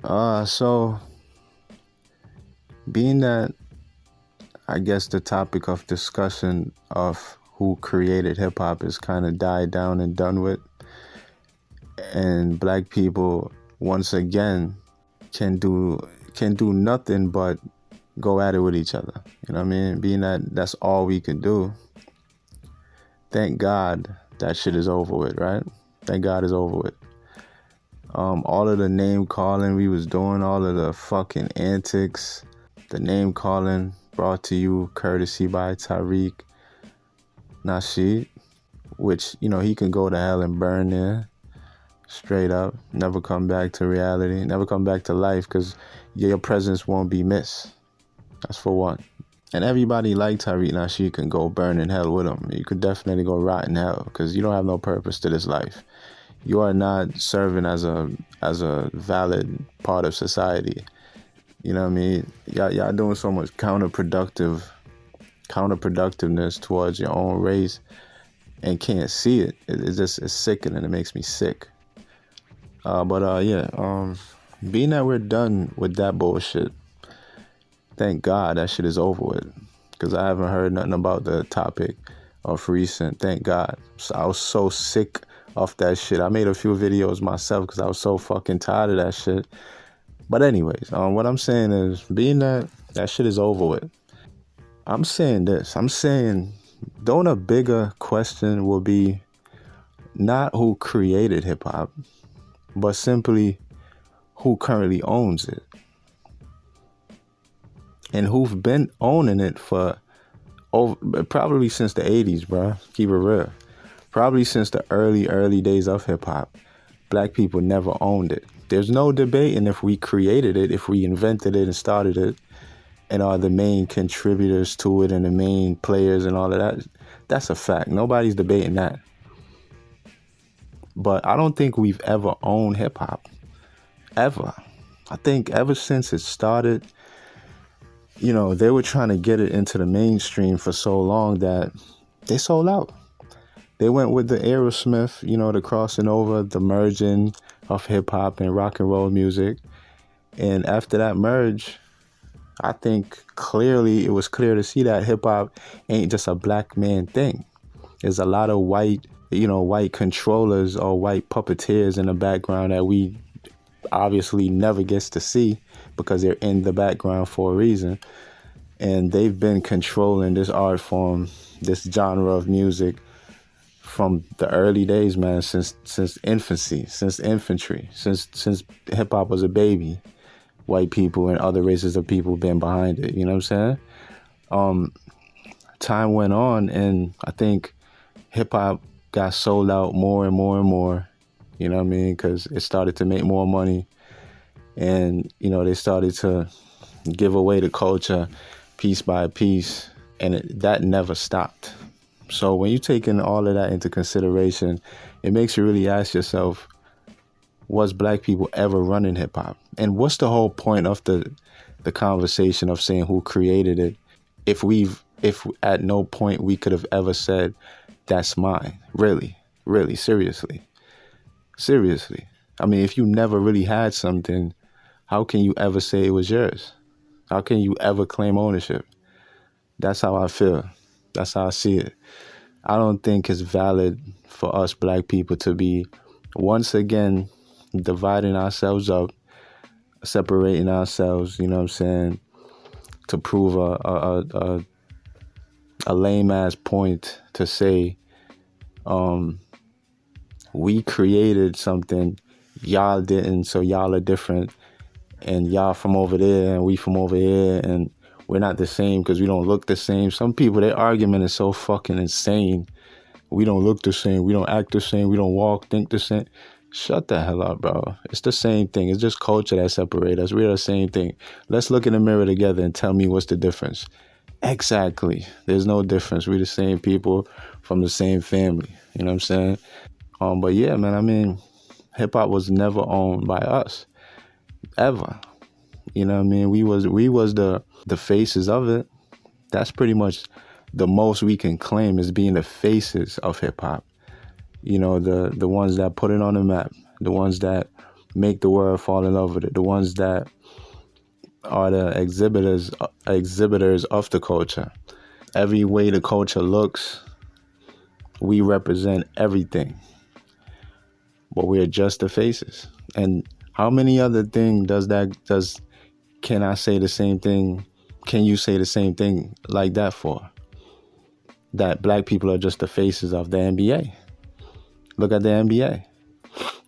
So being that I guess the topic of discussion of who created hip hop is kind of died down and done with, and black people once again can do nothing but go at it with each other. You know what I mean? Being that that's all we can do. Thank God that shit is over with, right? Thank God it's over with. All of the name calling we was doing, all of the fucking antics, the name calling brought to you courtesy by Tariq Nasheed, which, you know, he can go to hell and burn there, straight up, never come back to reality, never come back to life, because your presence won't be missed. That's for one. And everybody like Tariq Nasheed can go burn in hell with him. You could definitely go rot in hell, because you don't have no purpose to this life. You are not serving as a valid part of society. You know what I mean? Y'all doing so much counterproductiveness towards your own race and can't see it. It's sickening. It makes me sick. Being that we're done with that bullshit, thank God that shit is over with. Because I haven't heard nothing about the topic of recent. Thank God. So I was so sick of that shit. I made a few videos myself because I was so fucking tired of that shit. But anyways, what I'm saying is, being that shit is over with, I'm saying this. I'm saying, don't a bigger question will be not who created hip hop, but simply who currently owns it. And who've been owning it for probably since the 80s, bro. Keep it real. Probably since the early days of hip hop. Black people never owned it. There's no debating if we created it, if we invented it and started it, and are the main contributors to it and the main players and all of that. That's a fact. Nobody's debating that. But I don't think we've ever owned hip hop. Ever. I think ever since it started, you know, they were trying to get it into the mainstream for so long that they sold out. They went with the Aerosmith, you know, the crossing over, the merging of hip hop and rock and roll music. And after that merge, I think it was clear to see that hip hop ain't just a black man thing. There's a lot of white controllers or white puppeteers in the background that we obviously never gets to see because they're in the background for a reason. And they've been controlling this art form, this genre of music from the early days, man, since infancy, since infantry, since hip hop was a baby. White people and other races of people been behind it, you know what I'm saying? Time went on, and I think hip hop got sold out more and more and more, you know what I mean? Because it started to make more money, and, you know, they started to give away the culture piece by piece, and that never stopped. So when you take in all of that into consideration, it makes you really ask yourself, was black people ever running hip hop? And what's the whole point of the conversation of saying who created it if at no point we could have ever said, that's mine? Really, seriously. I mean, if you never really had something, how can you ever say it was yours? How can you ever claim ownership? That's how I feel. That's how I see it. I don't think it's valid for us black people to be once again dividing ourselves up, separating ourselves, you know what I'm saying, to prove a lame ass point to say we created something, y'all didn't, so y'all are different, and y'all from over there and we from over here, and we're not the same because we don't look the same. Some people, their argument is so fucking insane. We don't look the same, we don't act the same, we don't walk, think the same. Shut the hell up, bro. It's the same thing. It's just culture that separates us. We're the same thing. Let's look in the mirror together and tell me what's the difference. Exactly. There's no difference. We're the same people from the same family. You know what I'm saying? But yeah, man, I mean, hip hop was never owned by us. Ever. You know what I mean? We was the faces of it. That's pretty much the most we can claim as being the faces of hip hop. You know, the ones that put it on the map, the ones that make the world fall in love with it. The ones that are the exhibitors of the culture. Every way the culture looks, we represent everything. But we're just the faces. And how many other things can I say the same thing? Can you say the same thing like that for? That black people are just the faces of the NBA. Look at the NBA.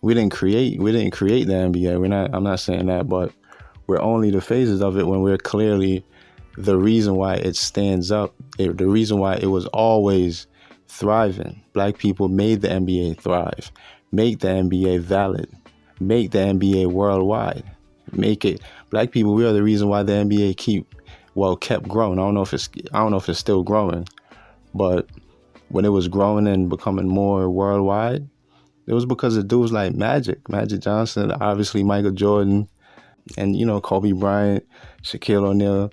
We didn't create the NBA. I'm not saying that, but we're only the faces of it when we're clearly the reason why it stands up. The reason why it was always thriving. Black people made the NBA thrive. Make the NBA valid. Make the NBA worldwide. Make it. Black people, we are the reason why the NBA kept growing. I don't know if it's still growing, but when it was growing and becoming more worldwide, it was because of dudes like Magic Johnson, obviously Michael Jordan, and Kobe Bryant, Shaquille O'Neal,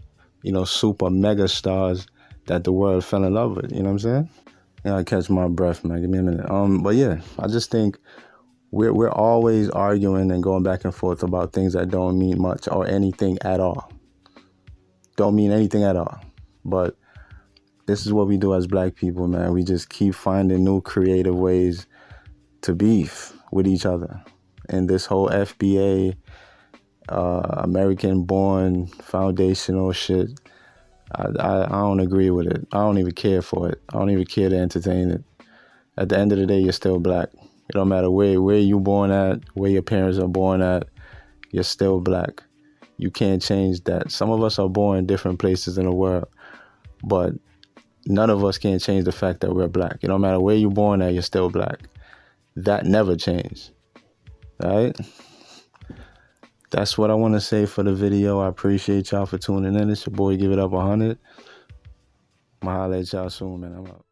super mega stars that the world fell in love with. You know what I'm saying? I catch my breath, man. Give me a minute. But yeah, I just think we're always arguing and going back and forth about things that don't mean much or anything at all. Don't mean anything at all. But this is what we do as black people, man. We just keep finding new creative ways to beef with each other. And this whole FBA, American-born foundational shit, I don't agree with it. I don't even care for it. I don't even care to entertain it. At the end of the day, you're still black. It don't matter where you born at, where your parents are born at, you're still black. You can't change that. Some of us are born in different places in the world, but none of us can change the fact that we're black. It don't matter where you're born at, you're still black. That never changed. All right? That's what I want to say for the video. I appreciate y'all for tuning in. It's your boy, Give It Up 100. I'ma holler at y'all soon, man. I'm out.